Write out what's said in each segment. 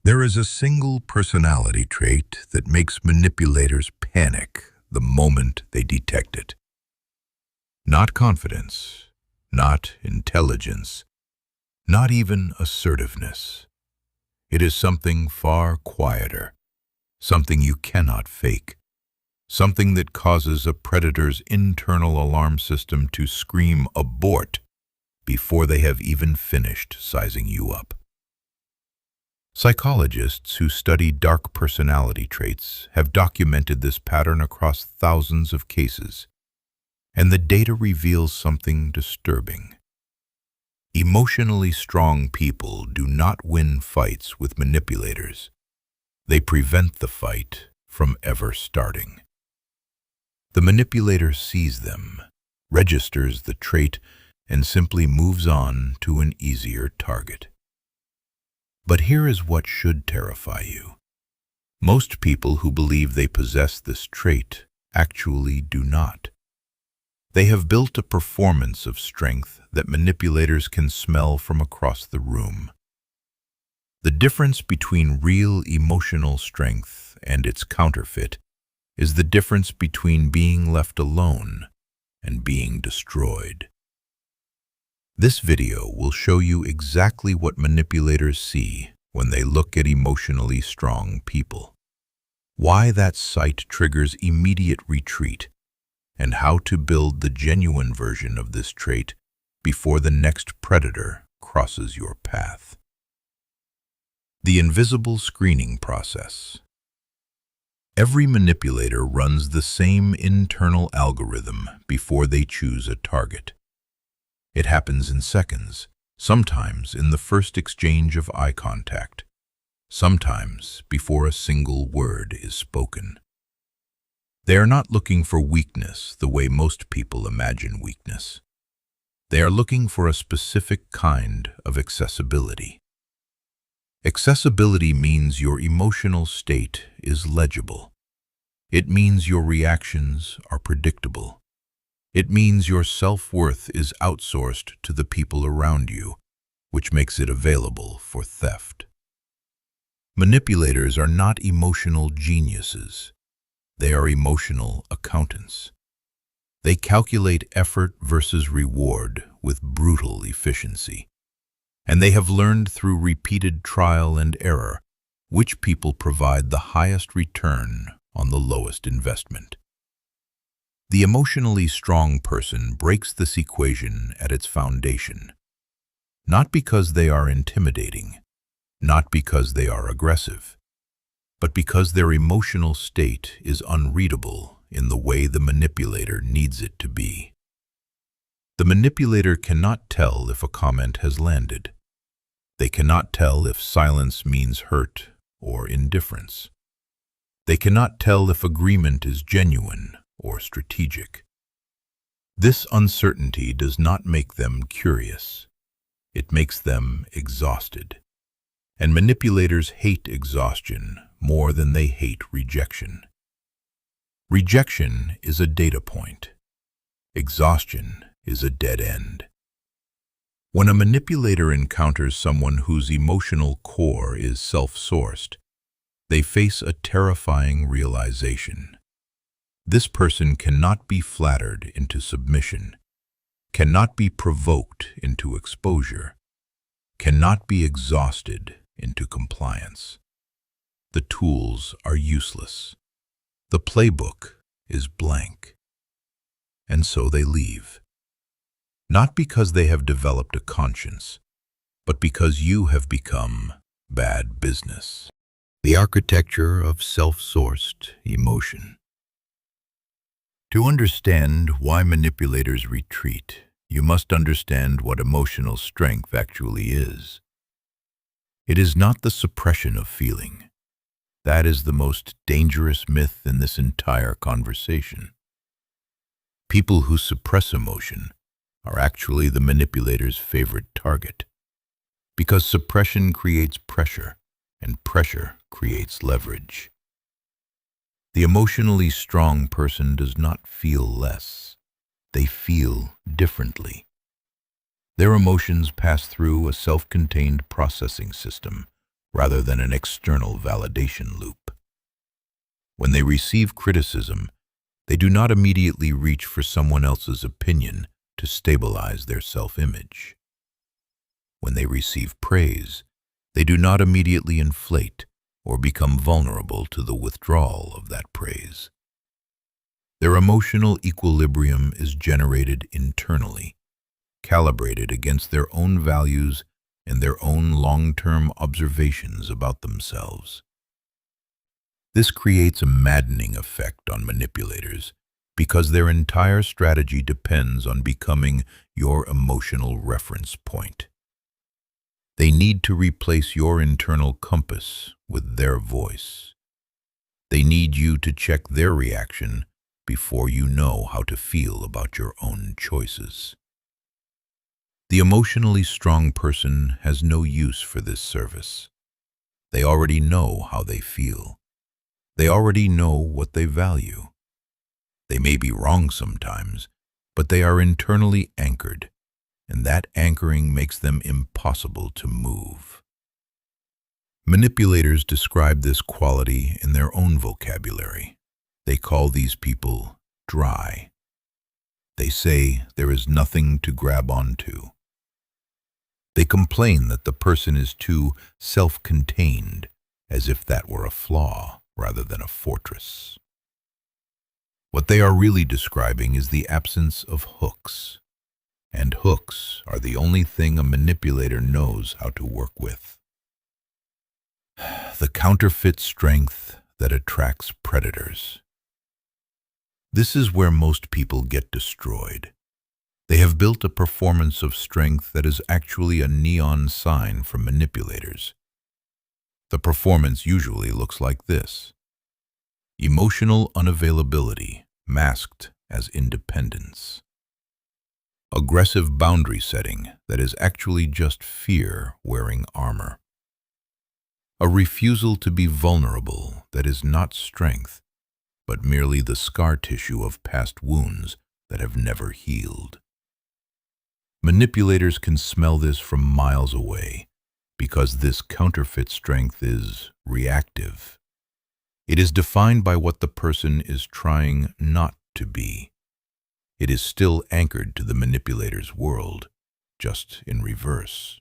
There is a single personality trait that makes manipulators panic the moment they detect it. Not confidence, not intelligence, not even assertiveness. It is something far quieter, something you cannot fake, something that causes a predator's internal alarm system to scream abort before they have even finished sizing you up. Psychologists who study dark personality traits have documented this pattern across thousands of cases, and the data reveals something disturbing. Emotionally strong people do not win fights with manipulators. They prevent the fight from ever starting. The manipulator sees them, registers the trait, and simply moves on to an easier target. But here is what should terrify you. Most people who believe they possess this trait actually do not. They have built a performance of strength that manipulators can smell from across the room. The difference between real emotional strength and its counterfeit is the difference between being left alone and being destroyed. This video will show you exactly what manipulators see when they look at emotionally strong people, why that sight triggers immediate retreat, and how to build the genuine version of this trait before the next predator crosses your path. The invisible screening process. Every manipulator runs the same internal algorithm before they choose a target. It happens in seconds, sometimes in the first exchange of eye contact, sometimes before a single word is spoken. They are not looking for weakness the way most people imagine weakness. They are looking for a specific kind of accessibility. Accessibility means your emotional state is legible. It means your reactions are predictable. It means your self-worth is outsourced to the people around you, which makes it available for theft. Manipulators are not emotional geniuses. They are emotional accountants. They calculate effort versus reward with brutal efficiency. And they have learned through repeated trial and error which people provide the highest return on the lowest investment. The emotionally strong person breaks this equation at its foundation, not because they are intimidating, not because they are aggressive, but because their emotional state is unreadable in the way the manipulator needs it to be. The manipulator cannot tell if a comment has landed. They cannot tell if silence means hurt or indifference. They cannot tell if agreement is genuine or strategic. This uncertainty does not make them curious. It makes them exhausted. And manipulators hate exhaustion more than they hate rejection. Rejection is a data point. Exhaustion is a dead end. When a manipulator encounters someone whose emotional core is self-sourced, they face a terrifying realization. This person cannot be flattered into submission, cannot be provoked into exposure, cannot be exhausted into compliance. The tools are useless. The playbook is blank. And so they leave. Not because they have developed a conscience, but because you have become bad business. The architecture of self-sourced emotion. To understand why manipulators retreat, you must understand what emotional strength actually is. It is not the suppression of feeling. That is the most dangerous myth in this entire conversation. People who suppress emotion are actually the manipulator's favorite target, because suppression creates pressure, and pressure creates leverage. The emotionally strong person does not feel less. They feel differently. Their emotions pass through a self-contained processing system, rather than an external validation loop. When they receive criticism, they do not immediately reach for someone else's opinion to stabilize their self-image. When they receive praise, they do not immediately inflate or become vulnerable to the withdrawal of that praise. Their emotional equilibrium is generated internally, calibrated against their own values and their own long-term observations about themselves. This creates a maddening effect on manipulators because their entire strategy depends on becoming your emotional reference point. They need to replace your internal compass with their voice. They need you to check their reaction before you know how to feel about your own choices. The emotionally strong person has no use for this service. They already know how they feel. They already know what they value. They may be wrong sometimes, but they are internally anchored, and that anchoring makes them impossible to move. Manipulators describe this quality in their own vocabulary. They call these people dry. They say there is nothing to grab onto. They complain that the person is too self-contained, as if that were a flaw rather than a fortress. What they are really describing is the absence of hooks, and hooks are the only thing a manipulator knows how to work with. The counterfeit strength that attracts predators. This is where most people get destroyed. They have built a performance of strength that is actually a neon sign for manipulators. The performance usually looks like this: emotional unavailability masked as independence. Aggressive boundary setting that is actually just fear wearing armor. A refusal to be vulnerable that is not strength, but merely the scar tissue of past wounds that have never healed. Manipulators can smell this from miles away because this counterfeit strength is reactive. It is defined by what the person is trying not to be. It is still anchored to the manipulator's world, just in reverse.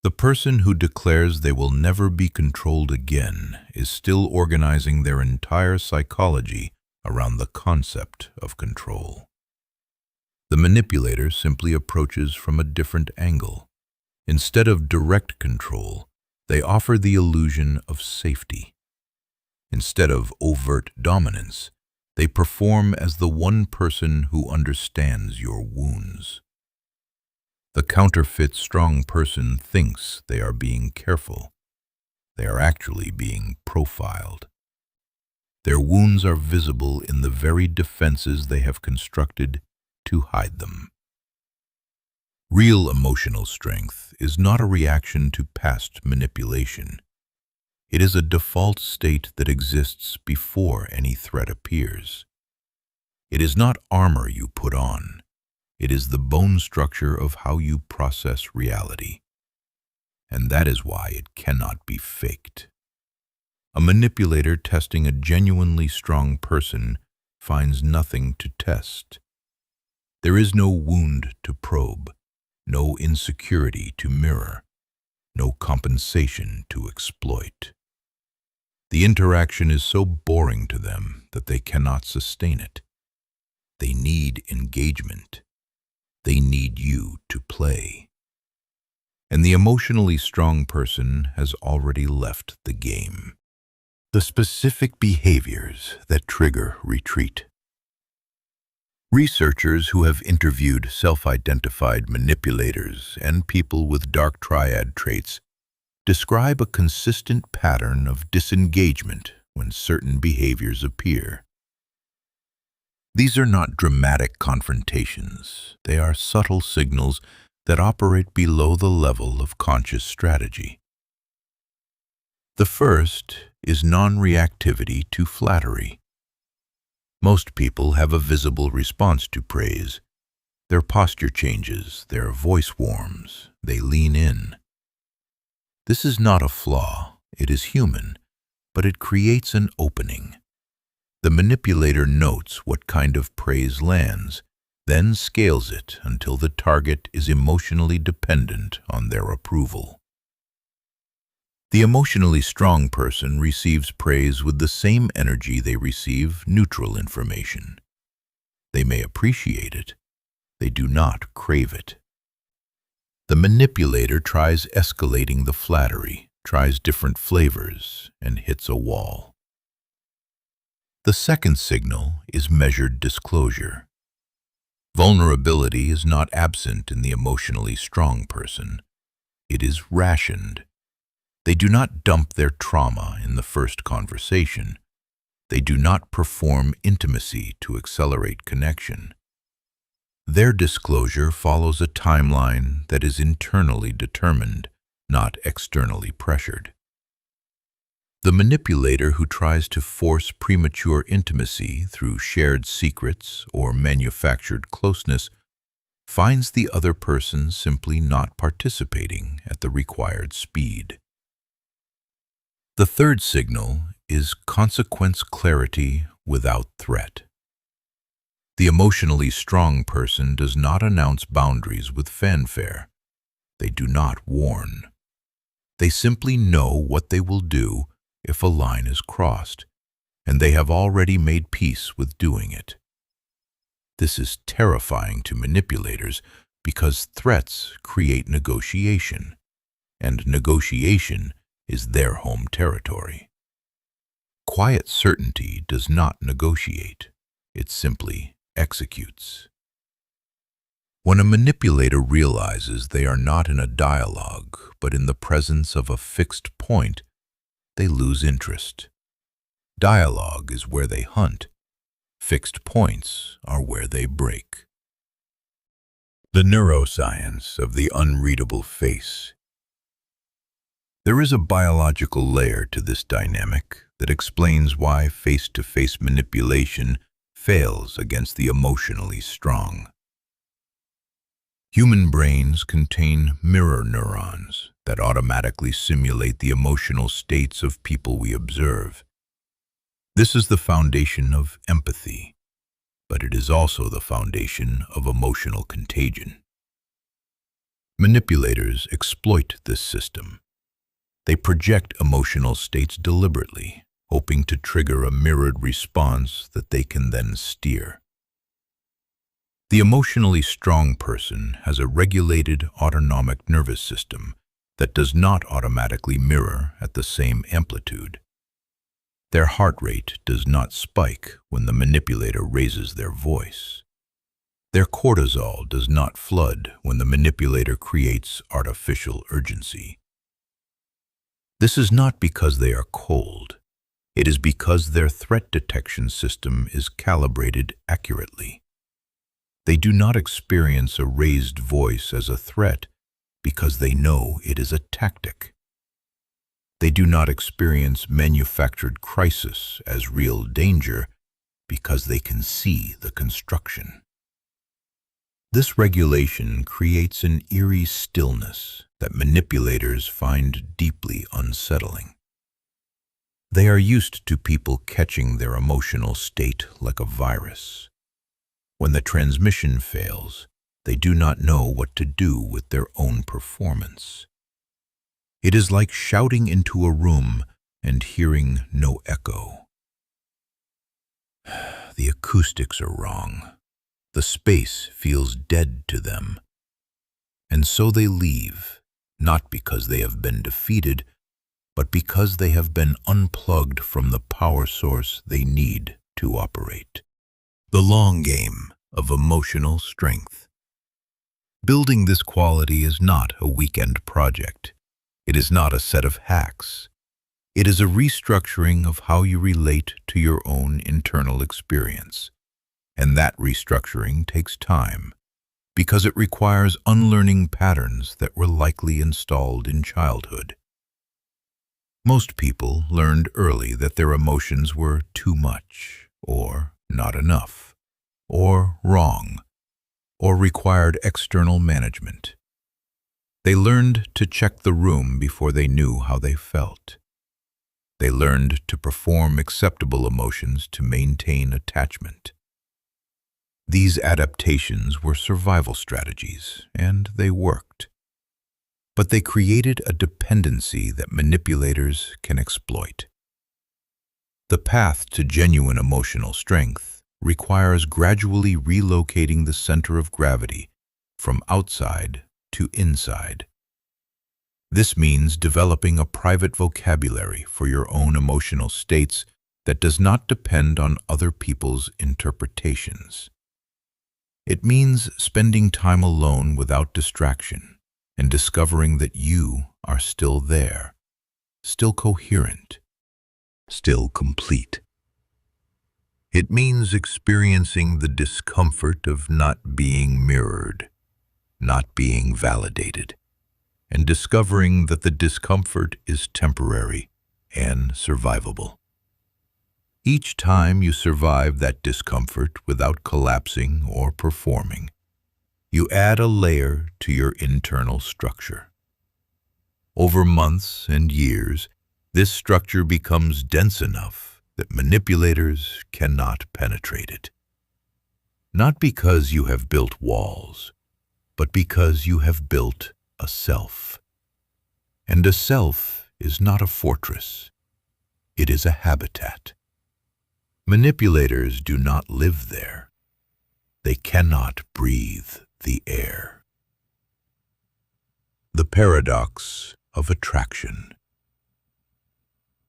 The person who declares they will never be controlled again is still organizing their entire psychology around the concept of control. The manipulator simply approaches from a different angle. Instead of direct control, they offer the illusion of safety. Instead of overt dominance, they perform as the one person who understands your wounds. The counterfeit strong person thinks they are being careful. They are actually being profiled. Their wounds are visible in the very defenses they have constructed to hide them. Real emotional strength is not a reaction to past manipulation. It is a default state that exists before any threat appears. It is not armor you put on. It is the bone structure of how you process reality. And that is why it cannot be faked. A manipulator testing a genuinely strong person finds nothing to test. There is no wound to probe, no insecurity to mirror, no compensation to exploit. The interaction is so boring to them that they cannot sustain it. They need engagement. They need you to play. And the emotionally strong person has already left the game. The specific behaviors that trigger retreat. Researchers who have interviewed self-identified manipulators and people with dark triad traits describe a consistent pattern of disengagement when certain behaviors appear. These are not dramatic confrontations. They are subtle signals that operate below the level of conscious strategy. The first is non-reactivity to flattery. Most people have a visible response to praise. Their posture changes, their voice warms, they lean in. This is not a flaw, it is human, but it creates an opening. The manipulator notes what kind of praise lands, then scales it until the target is emotionally dependent on their approval. The emotionally strong person receives praise with the same energy they receive neutral information. They may appreciate it, they do not crave it. The manipulator tries escalating the flattery, tries different flavors, and hits a wall. The second signal is measured disclosure. Vulnerability is not absent in the emotionally strong person. It is rationed. They do not dump their trauma in the first conversation. They do not perform intimacy to accelerate connection. Their disclosure follows a timeline that is internally determined, not externally pressured. The manipulator who tries to force premature intimacy through shared secrets or manufactured closeness finds the other person simply not participating at the required speed. The third signal is consequence clarity without threat. The emotionally strong person does not announce boundaries with fanfare. They do not warn. They simply know what they will do if a line is crossed, and they have already made peace with doing it. This is terrifying to manipulators because threats create negotiation, and negotiation is their home territory. Quiet certainty does not negotiate, it simply executes. When a manipulator realizes they are not in a dialogue, but in the presence of a fixed point, they lose interest. Dialogue is where they hunt. Fixed points are where they break. The neuroscience of the unreadable face. There is a biological layer to this dynamic that explains why face-to-face manipulation fails against the emotionally strong. Human brains contain mirror neurons that automatically simulate the emotional states of people we observe. This is the foundation of empathy, but it is also the foundation of emotional contagion. Manipulators exploit this system. They project emotional states deliberately, hoping to trigger a mirrored response that they can then steer. The emotionally strong person has a regulated autonomic nervous system that does not automatically mirror at the same amplitude. Their heart rate does not spike when the manipulator raises their voice. Their cortisol does not flood when the manipulator creates artificial urgency. This is not because they are cold. It is because their threat detection system is calibrated accurately. They do not experience a raised voice as a threat because they know it is a tactic. They do not experience manufactured crisis as real danger because they can see the construction. This regulation creates an eerie stillness that manipulators find deeply unsettling. They are used to people catching their emotional state like a virus. When the transmission fails, they do not know what to do with their own performance. It is like shouting into a room and hearing no echo. The acoustics are wrong. The space feels dead to them. And so they leave, not because they have been defeated, but because they have been unplugged from the power source they need to operate. The long game of emotional strength. Building this quality is not a weekend project. It is not a set of hacks. It is a restructuring of how you relate to your own internal experience. And that restructuring takes time, because it requires unlearning patterns that were likely installed in childhood. Most people learned early that their emotions were too much, or not enough, or wrong, or required external management. They learned to check the room before they knew how they felt. They learned to perform acceptable emotions to maintain attachment. These adaptations were survival strategies, and they worked. But they created a dependency that manipulators can exploit. The path to genuine emotional strength requires gradually relocating the center of gravity from outside to inside. This means developing a private vocabulary for your own emotional states that does not depend on other people's interpretations. It means spending time alone without distraction and discovering that you are still there, still coherent, still complete. It means experiencing the discomfort of not being mirrored, not being validated, and discovering that the discomfort is temporary and survivable. Each time you survive that discomfort without collapsing or performing, you add a layer to your internal structure. Over months and years, this structure becomes dense enough that manipulators cannot penetrate it. Not because you have built walls, but because you have built a self. And a self is not a fortress. It is a habitat. Manipulators do not live there. They cannot breathe the air. The paradox of attraction.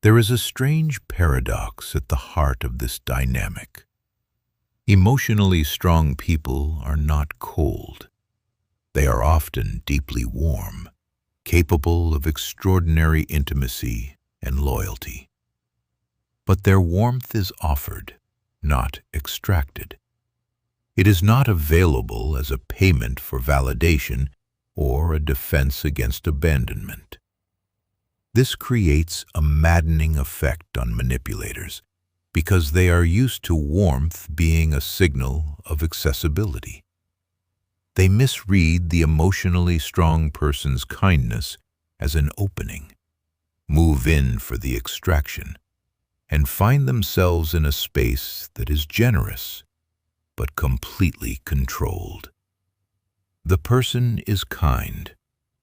There is a strange paradox at the heart of this dynamic. Emotionally strong people are not cold. They are often deeply warm, capable of extraordinary intimacy and loyalty. But their warmth is offered, not extracted. It is not available as a payment for validation or a defense against abandonment. This creates a maddening effect on manipulators because they are used to warmth being a signal of accessibility. They misread the emotionally strong person's kindness as an opening, move in for the extraction, and find themselves in a space that is generous, but completely controlled. The person is kind,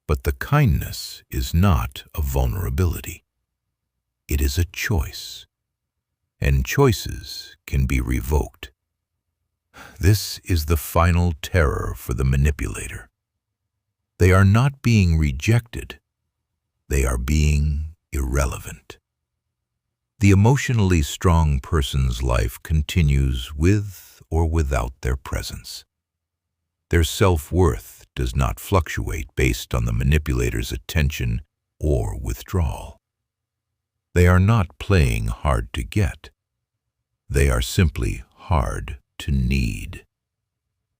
but the kindness is not a vulnerability. It is a choice, and choices can be revoked. This is the final terror for the manipulator. They are not being rejected. They are being irrelevant. The emotionally strong person's life continues with or without their presence. Their self-worth does not fluctuate based on the manipulator's attention or withdrawal. They are not playing hard to get. They are simply hard to need.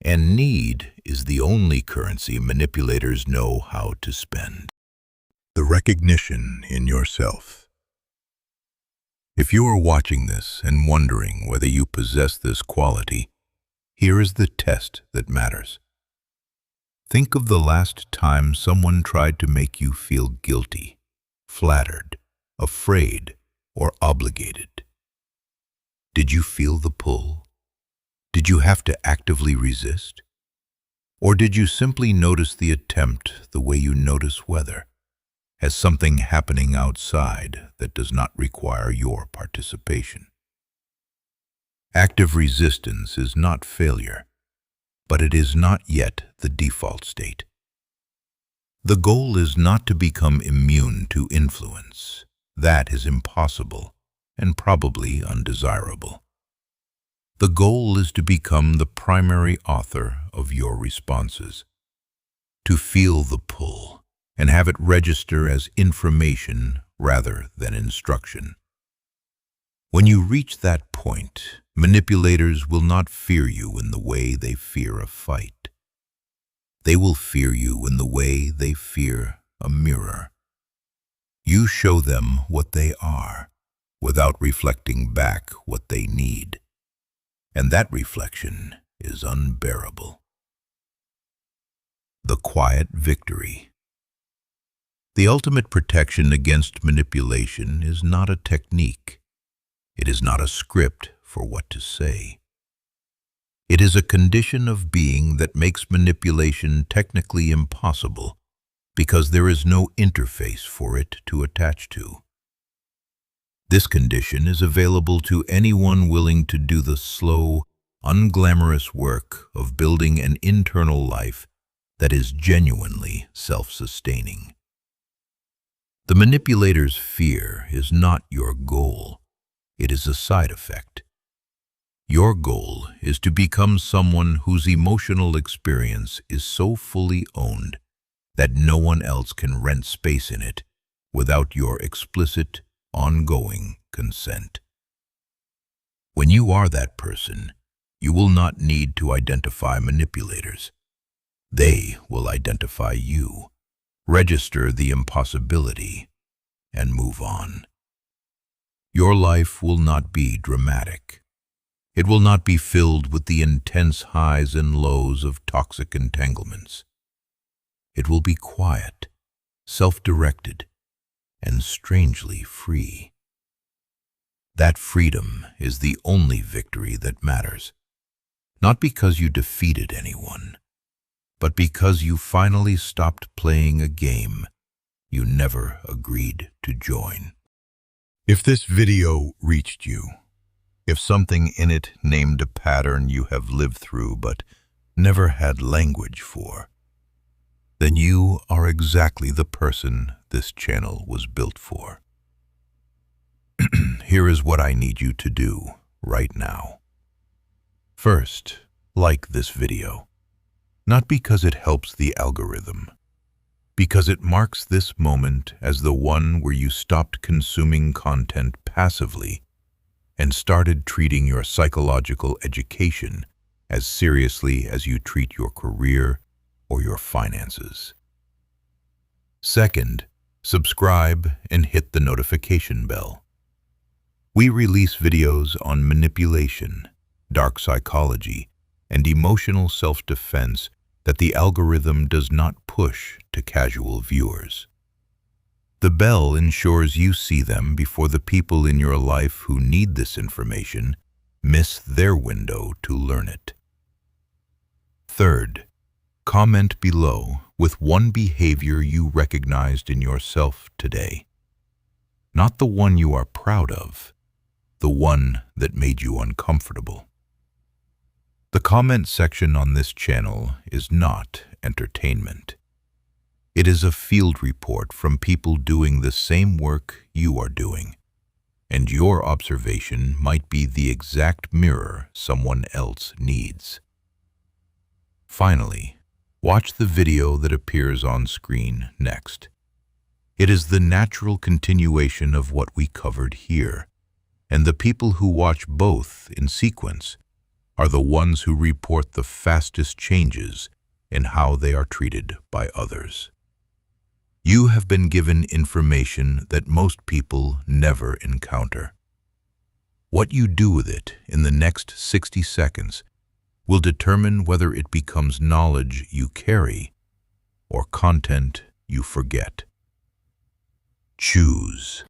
And need is the only currency manipulators know how to spend. The recognition in yourself. If you are watching this and wondering whether you possess this quality, here is the test that matters. Think of the last time someone tried to make you feel guilty, flattered, afraid, or obligated. Did you feel the pull? Did you have to actively resist? Or did you simply notice the attempt the way you notice weather, as something happening outside that does not require your participation? Active resistance is not failure, but it is not yet the default state. The goal is not to become immune to influence. That is impossible and probably undesirable. The goal is to become the primary author of your responses, to feel the pull and have it register as information rather than instruction. When you reach that point, manipulators will not fear you in the way they fear a fight. They will fear you in the way they fear a mirror. You show them what they are, without reflecting back what they need. And that reflection is unbearable. The quiet victory. The ultimate protection against manipulation is not a technique. It is not a script for what to say. It is a condition of being that makes manipulation technically impossible because there is no interface for it to attach to. This condition is available to anyone willing to do the slow, unglamorous work of building an internal life that is genuinely self-sustaining. The manipulator's fear is not your goal. It is a side effect. Your goal is to become someone whose emotional experience is so fully owned that no one else can rent space in it without your explicit, ongoing consent. When you are that person, you will not need to identify manipulators. They will identify you, register the impossibility, and move on. Your life will not be dramatic. It will not be filled with the intense highs and lows of toxic entanglements. It will be quiet, self-directed, and strangely free. That freedom is the only victory that matters, not because you defeated anyone, but because you finally stopped playing a game you never agreed to join. If this video reached you, if something in it named a pattern you have lived through but never had language for, then you are exactly the person this channel was built for. Here is what I need you to do right now. First, like this video. Not because it helps the algorithm, because it marks this moment as the one where you stopped consuming content passively and started treating your psychological education as seriously as you treat your career or your finances. Second, subscribe and hit the notification bell. We release videos on manipulation, dark psychology, and emotional self-defense that the algorithm does not push to casual viewers. The bell ensures you see them before the people in your life who need this information miss their window to learn it. Third, comment below with one behavior you recognized in yourself today. Not the one you are proud of, the one that made you uncomfortable. The comment section on this channel is not entertainment. It is a field report from people doing the same work you are doing, and your observation might be the exact mirror someone else needs. Finally, watch the video that appears on screen next. It is the natural continuation of what we covered here, and the people who watch both in sequence are the ones who report the fastest changes in how they are treated by others. You have been given information that most people never encounter. What you do with it in the next 60 seconds will determine whether it becomes knowledge you carry or content you forget. Choose.